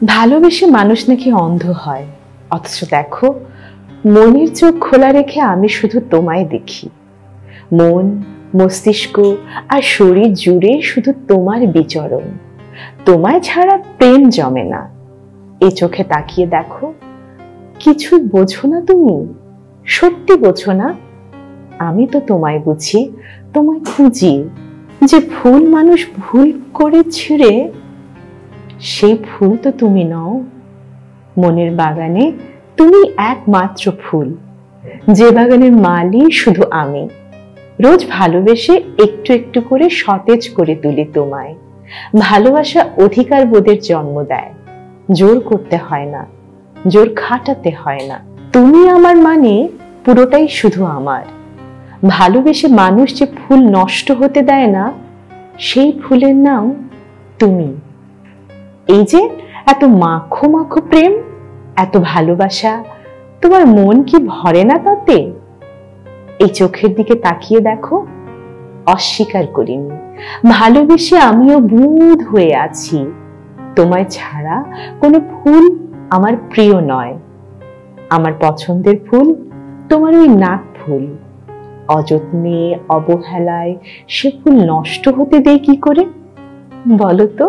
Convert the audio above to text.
ভালোবেসে মানুষ নাকি অন্ধ হয়, অথচ দেখো মনের চোখ খোলা রেখে আমি শুধু তোমায় দেখি। মন, মস্তিষ্ক আর শরীর জুড়ে শুধু তোমার বিচরণ। তোমায় ছাড়া প্রেম জমে না। এ চোখে তাকিয়ে দেখো, কিছু বোঝো না তুমি, সত্যি বোঝো না। আমি তো তোমায় বুঝি, তোমায় খুঁজি। যে ফুল মানুষ ভুল করে ছিঁড়ে, সেই ফুল তো তুমি নও। মনের বাগানে তুমি একমাত্র ফুল, যে বাগানের মালি শুধু আমি। রোজ ভালোবেসে একটু একটু করে সতেজ করে তুলি তোমায়। ভালোবাসা অধিকার বোধের জন্ম দেয়, জোর করতে হয় না, জোর খাটাতে হয় না। তুমি আমার মানে পুরোটাই শুধু আমার। ভালোবেসে মানুষ যে ফুল নষ্ট হতে দেয় না, সেই ফুলের নাম তুমি। এই যে এত মাখো মাখো প্রেম, এত ভালোবাসা, তোমার মন কি ভরে না তাতে? এই চোখের দিকে তাকিয়ে দেখো, অস্বীকার করিনি, ভালোবেসে আমিও বুঁদ হয়ে আছি। তোমায় ছাড়া কোনো ফুল আমার প্রিয় নয়। আমার পছন্দের ফুল তোমার ওই নাক ফুল। অযত্নে, অবহেলায় সে ফুল নষ্ট হতে দেয় কি করে বলো তো?